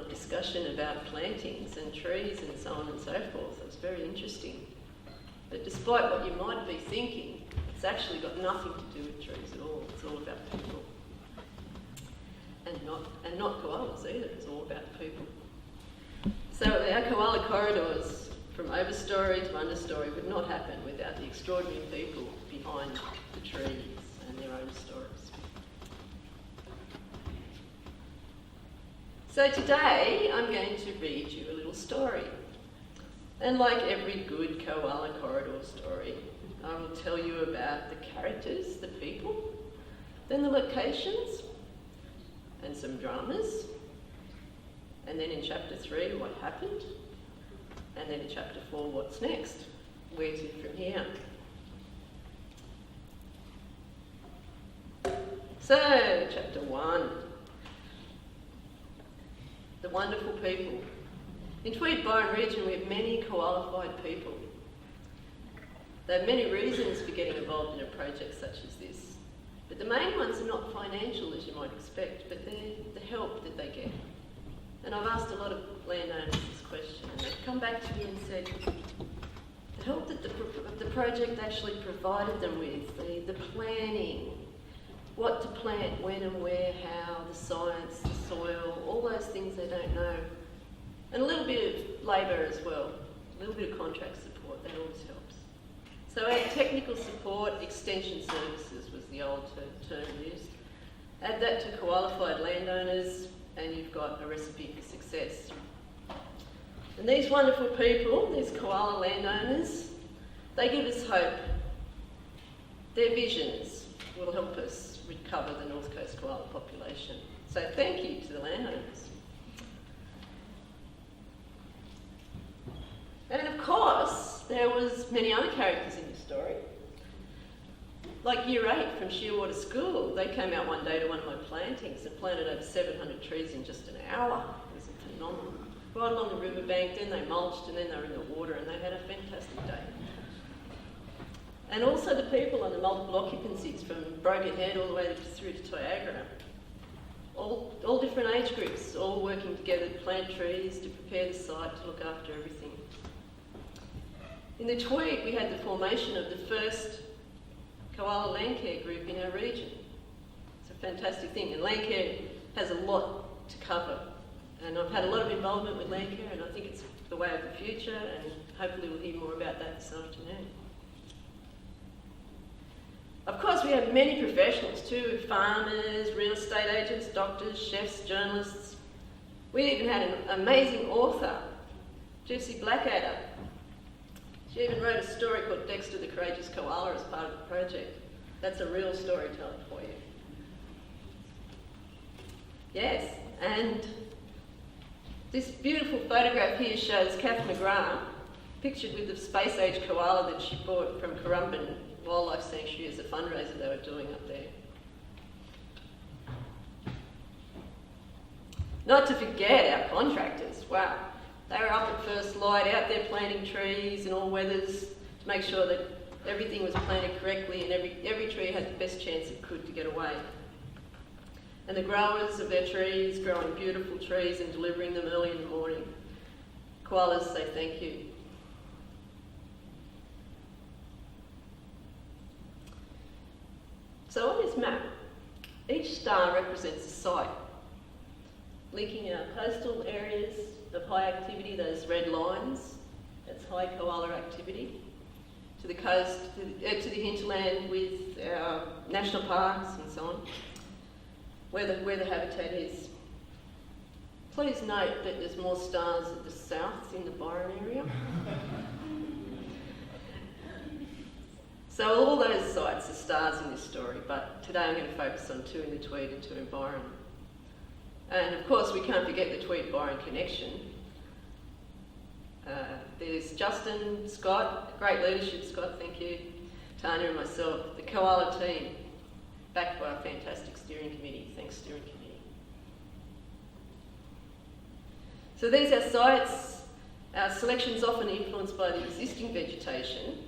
of discussion about plantings and trees and so on and so forth. It was very interesting. But despite what you might be thinking, it's actually got nothing to do with trees at all. It's all about people. And not koalas either, it's all about people. So our koala corridors from overstory to understory would not happen without the extraordinary people behind the trees and their own stories. So today I'm going to read you a little story. And like every good koala corridor story, I will tell you about the characters, the people, then the locations, and some dramas, and then in chapter 3 what happened, and then in chapter 4 what's next, where to from here. So, chapter 1, the wonderful people. In Tweed, Byron region we have many qualified people. There are many reasons for getting involved in a project such as this. But the main ones are not financial, as you might expect, but they're the help that they get. And I've asked a lot of landowners this question, and they've come back to me and said, the help that the project actually provided them with, the planning, what to plant, when and where, how, the science, the soil, all those things they don't know. And a little bit of labour as well, a little bit of contract support, that always helps. So our technical support, extension services was the old term used. Add that to qualified landowners and you've got a recipe for success. And these wonderful people, these koala landowners, they give us hope. Their visions will help us recover the North Coast koala population. So thank you to the landowners. And of course, there was many other characters in this story. Like Year 8 from Shearwater School, they came out one day to one of my plantings and planted over 700 trees in just an hour. It was phenomenal. Right along the riverbank, then they mulched and then they were in the water and they had a fantastic day. And also the people on the multiple occupancies from Broken Head all the way through to Toyagara. All different age groups, all working together to plant trees, to prepare the site, to look after everything. In the Tweed, we had the formation of the first koala land care group in our region. It's a fantastic thing, and land care has a lot to cover. And I've had a lot of involvement with land care, and I think it's the way of the future, and hopefully we'll hear more about that this afternoon. Of course, we have many professionals too, farmers, real estate agents, doctors, chefs, journalists. We even had an amazing author, Jessie Blackadder. She even wrote a story called Dexter the Courageous Koala as part of the project. That's a real storyteller for you. Yes, and this beautiful photograph here shows Kath McGrath, pictured with the space-age koala that she bought from Currumbin Wildlife Sanctuary as a fundraiser they were doing up there. Not to forget our contractors, wow. They were up at first light, out there planting trees in all weathers to make sure that everything was planted correctly and every tree had the best chance it could to get away. And the growers of their trees, growing beautiful trees and delivering them early in the morning. Koalas say thank you. So on this map, each star represents a site, linking our coastal areas of high activity, those red lines, that's high koala activity, to the coast, to the hinterland with our national parks and so on, where the habitat is. Please note that there's more stars at the south in the Byron area. So all those sites are stars in this story, but today I'm going to focus on 2 in the Tweed and 2 in Byron. And of course we can't forget the Tweed-Byron connection. There's Justin, Scott, great leadership, Scott, thank you, Tanya and myself, the Koala team, backed by a fantastic steering committee. Thanks, steering committee. So these are sites. Our selection's often influenced by the existing vegetation,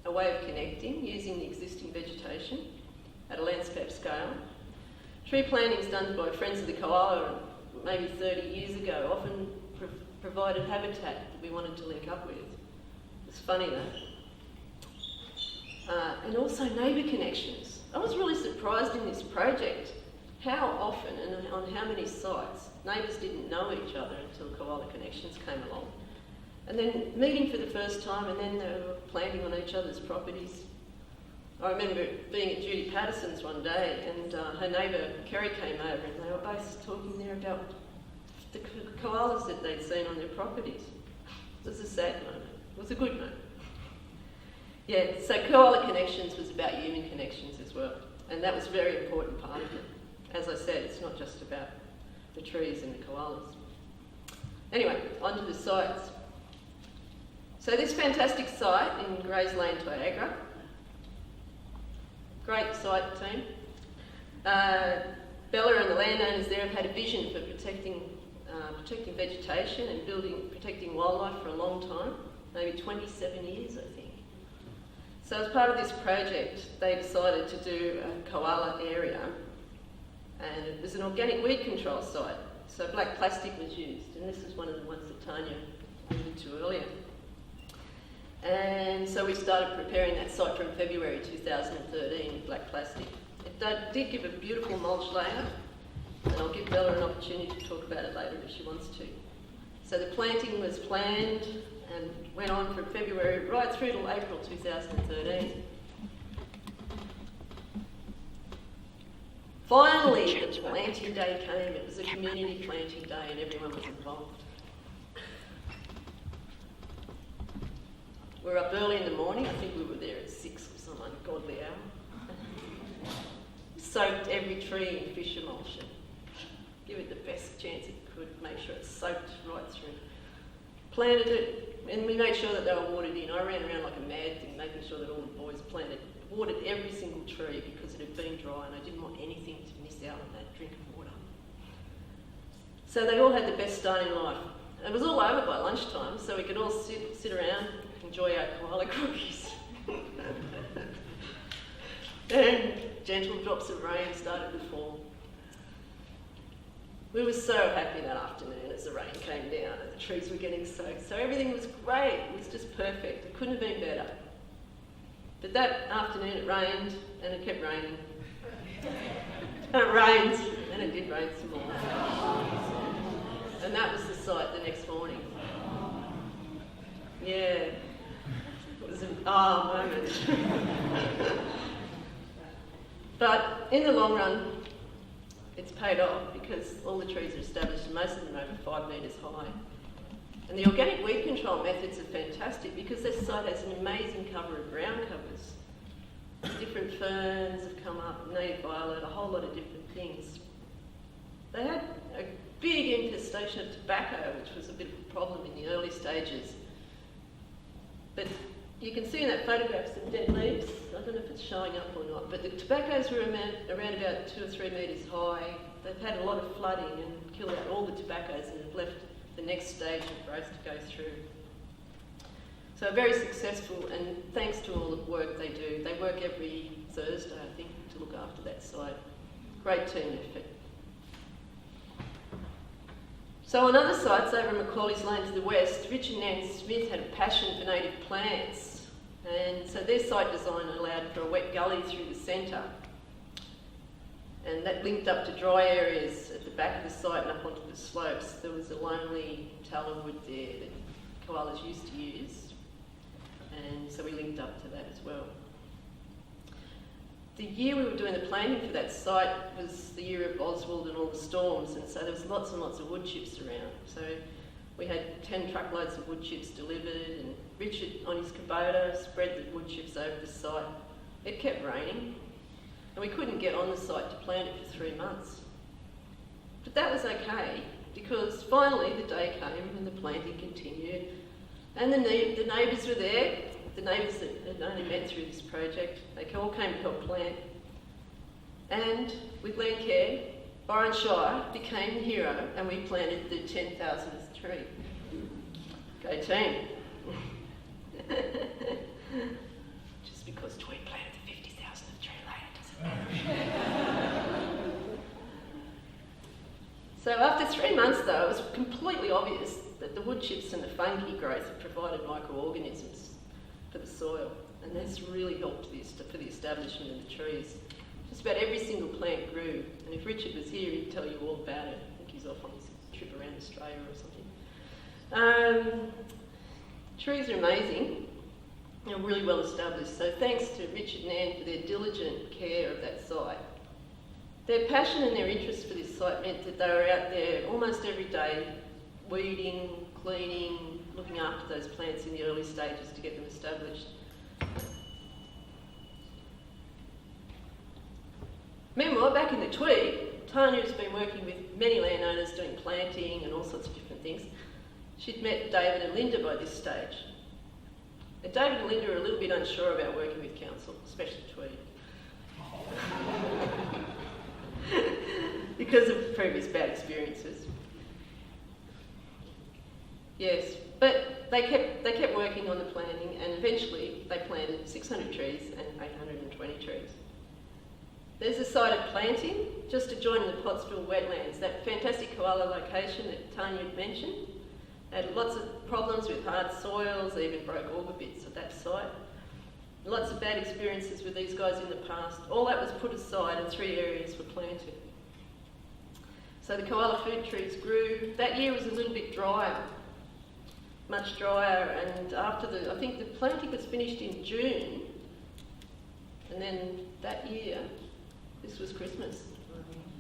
a way of connecting using the existing vegetation at a landscape scale. Tree planting is done by Friends of the Koala, maybe 30 years ago, often provided habitat that we wanted to link up with. It's funny though. And also neighbour connections. I was really surprised in this project how often and on how many sites neighbours didn't know each other until Koala Connections came along. And then meeting for the first time, and then they were planting on each other's properties. I remember being at Judy Patterson's one day, and her neighbour Kerry came over, and they were both talking there about the koalas that they'd seen on their properties. It was a sad moment. It was a good moment. Yeah, so Koala Connections was about human connections as well, and that was a very important part of it. As I said, it's not just about the trees and the koalas. Anyway, onto the sites. So this fantastic site in Grays Lane, Niagara. Great site team. Bella and the landowners there have had a vision for protecting vegetation and protecting wildlife for a long time, maybe 27 years, I think. So as part of this project, they decided to do a koala area, and it was an organic weed control site. So black plastic was used, and this is one of the ones that Tanya alluded to earlier. And so we started preparing that site from February 2013 with black plastic. It did give a beautiful mulch layer, and I'll give Bella an opportunity to talk about it later if she wants to. So the planting was planned and went on from February right through to April 2013. Finally, the planting day came. It was a community planting day and everyone was involved. We were up early in the morning. I think we were there at 6 or some ungodly hour. Soaked every tree in fish emulsion. Give it the best chance it could, make sure it's soaked right through. Planted it, and we made sure that they were watered in. I ran around like a mad thing, making sure that all the boys watered every single tree because it had been dry and I didn't want anything to miss out on that drink of water. So they all had the best start in life. It was all over by lunchtime, so we could all sit around, enjoy our koala cookies. And gentle drops of rain started to fall. We were so happy that afternoon as the rain came down and the trees were getting soaked. So everything was great. It was just perfect. It couldn't have been better. But that afternoon it rained and it kept raining. And it rained and it did rain some more. And that was the sight the next morning. Yeah. It was an moment. But in the long run, it's paid off because all the trees are established and most of them are over 5 metres high. And the organic weed control methods are fantastic because this site has an amazing cover of ground covers. Different ferns have come up, native violet, a whole lot of different things. They had a big infestation of tobacco, which was a bit of a problem in the early stages. But you can see in that photograph some dead leaves. I don't know if it's showing up or not, but the tobaccos were around about 2 or 3 metres high. They've had a lot of flooding and killed out all the tobaccos and have left the next stage of growth to go through. So very successful, and thanks to all the work they do. They work every Thursday, I think, to look after that site. Great team effort. So on other sites over Macaulay's Lane to the west, Rich and Nan Smith had a passion for native plants, and so their site design allowed for a wet gully through the centre, and that linked up to dry areas at the back of the site and up onto the slopes. There was a lonely tallow wood there that koalas used to use, and so we linked up to that as well. The year we were doing the planting for that site was the year of Oswald and all the storms, and so there was lots and lots of wood chips around. So we had 10 truckloads of wood chips delivered, and Richard on his Kubota spread the wood chips over the site. It kept raining, and we couldn't get on the site to plant it for 3 months. But that was okay, because finally the day came and the planting continued, and the neighbours were there. The neighbours that had only met through this project, they all came to help plant. And with land care, Byron Shire became the hero and we planted the 10,000th tree. Go team. Just because Tweed planted the 50,000th tree later doesn't matter. So after 3 months though, it was completely obvious that the wood chips and the fungi growth had provided microorganisms for the soil, and this really helped for the establishment of the trees. Just about every single plant grew, and if Richard was here he'd tell you all about it. I think he's off on his trip around Australia or something. Trees are amazing and really well established, so thanks to Richard and Anne for their diligent care of that site. Their passion and their interest for this site meant that they were out there almost every day, weeding, cleaning, looking after those plants in the early stages to get them established. Meanwhile, back in the Tweed, Tanya's been working with many landowners doing planting and all sorts of different things. She'd met David and Linda by this stage. And David and Linda are a little bit unsure about working with council, especially Tweed. Because of previous bad experiences. Yes, but they kept working on the planting, and eventually they planted 600 trees and 820 trees. There's a site of planting just adjoining the Pottsville wetlands, that fantastic koala location that Tanya had mentioned. Had lots of problems with hard soils, they even broke auger bits at that site. Lots of bad experiences with these guys in the past. All that was put aside and 3 areas were planted. So the koala food trees grew. That year was a little bit drier, much drier, and after I think the planting was finished in June, and then that year, this was Christmas.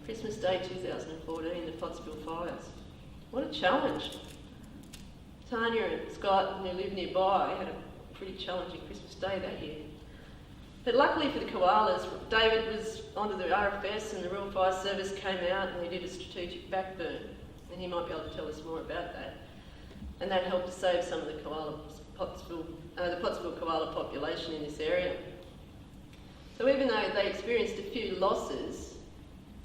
Christmas Day 2014, the Pottsville fires. What a challenge. Tanya and Scott, who live nearby, had a pretty challenging Christmas Day that year. But luckily for the koalas, David was onto the RFS and the Rural Fire Service came out and they did a strategic backburn. And he might be able to tell us more about that. And that helped to save some of the Pottsville koala population in this area. So even though they experienced a few losses,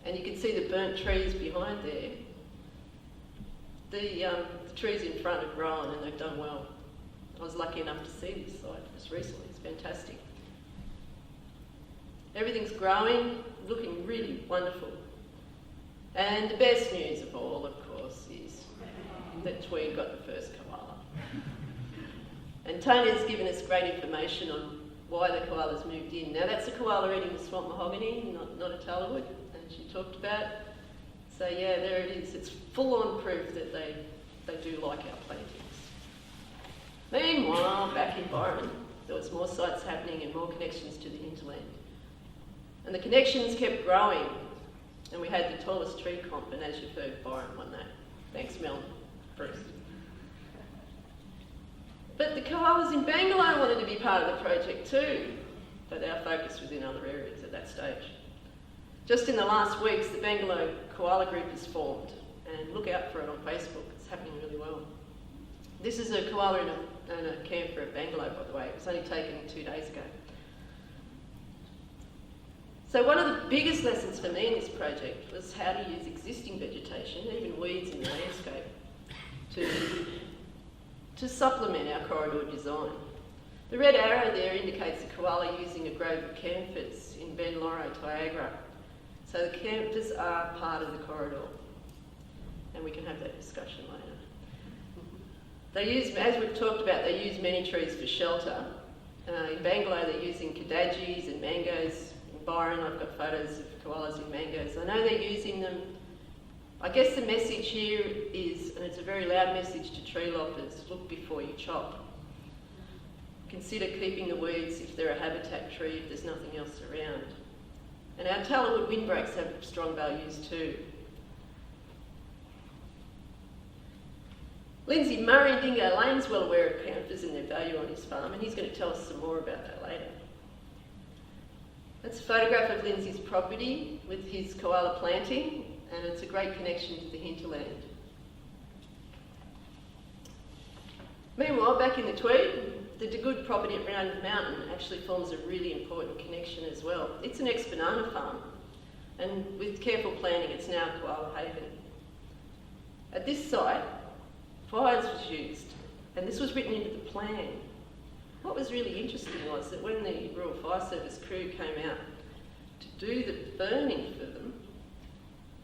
and you can see the burnt trees behind there, the trees in front have grown and they've done well. I was lucky enough to see this site just recently. It's fantastic. Everything's growing, looking really wonderful. And the best news of all, of course, is that Tweed got the first koala. And Tony's given us great information on why the koalas moved in. Now that's a koala eating the swamp mahogany, not a tallowood, and she talked about. So yeah, there it is. It's full-on proof that they do like our plantings. Meanwhile, back in Byron, there was more sites happening and more connections to the hinterland. And the connections kept growing, and we had the tallest tree comp, and as you've heard, Byron won that. Thanks, Mel, Bruce. But the koalas in Bangalore wanted to be part of the project too, but our focus was in other areas at that stage. Just in the last weeks, the Bangalore Koala Group has formed, and look out for it on Facebook, it's happening really well. This is a koala in a camper at Bangalore, by the way. It was only taken 2 days ago. So one of the biggest lessons for me in this project was how to use existing vegetation, even weeds in the landscape, to supplement our corridor design. The red arrow there indicates a koala using a grove of camphors in Ben Loro, Niagara. So the camphors are part of the corridor, and we can have that discussion later. They use, as we've talked about, they use many trees for shelter. In Bangalore they're using kadajis and mangoes. In Byron I've got photos of koalas in mangoes. I know they're using them. I guess the message here is, and it's a very loud message to tree loppers, look before you chop. Consider keeping the weeds if they're a habitat tree, if there's nothing else around. And our tallowood windbreaks have strong values too. Lindsay Murray in Dingo Lane's well aware of camphors and their value on his farm, and he's going to tell us some more about that later. That's a photograph of Lindsay's property with his koala planting, and it's a great connection to the hinterland. Meanwhile, back in the Tweed, the DeGood property at Round Mountain actually forms a really important connection as well. It's an ex-banana farm, and with careful planning, it's now a koala haven. At this site, fires was used, and this was written into the plan. What was really interesting was that when the Rural Fire Service crew came out to do the burning for them,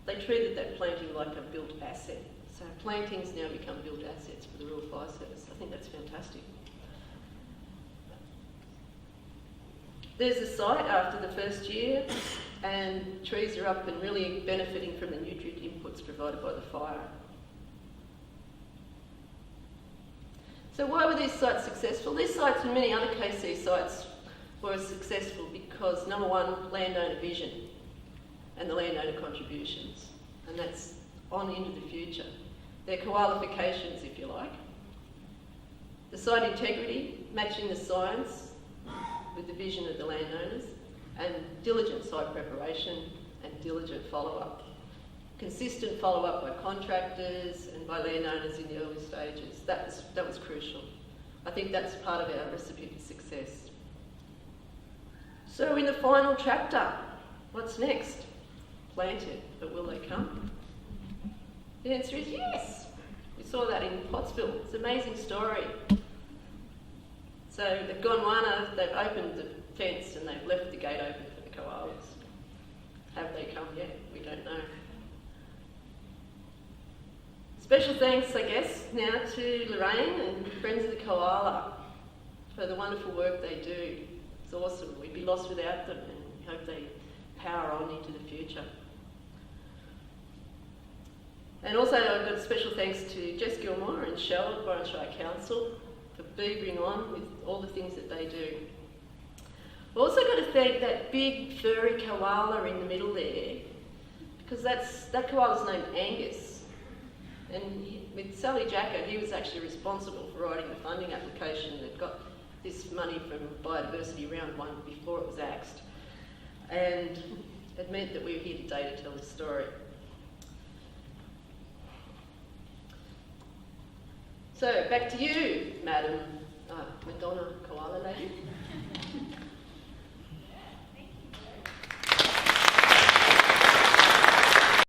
they treated that planting like a built asset. So plantings now become built assets for the Rural Fire Service. I think that's fantastic. There's a site after the first year, and trees are up and really benefiting from the nutrient inputs provided by the fire. So why were these sites successful? These sites and many other KC sites were successful because, number one, landowner vision and the landowner contributions, and that's on into the future. They're qualifications, if you like. The site integrity, matching the science with the vision of the landowners, and diligent site preparation and diligent follow-up. Consistent follow-up by contractors and by landowners in the early stages. That was crucial. I think that's part of our recipe for success. So in the final chapter, what's next? Plant it, but will they come? The answer is yes. We saw that in Pottsville. It's an amazing story. So the Gondwana, they've opened the fence and they've left the gate open for the koalas. Have they come yet? We don't know. Special thanks, I guess, now to Lorraine and Friends of the Koala for the wonderful work they do. It's awesome. We'd be lost without them, and we hope they power on into the future. And also I've got special thanks to Jess Gilmore and Shell at Byron Shire Council for beavering on with all the things that they do. We've also got to thank that big furry koala in the middle there, because that koala's named Angus. And with Sally Jacker, he was actually responsible for writing the funding application that got this money from Biodiversity Round 1 before it was axed. And it meant that we were here today to tell the story. So back to you, Madam Madonna Koala Lady.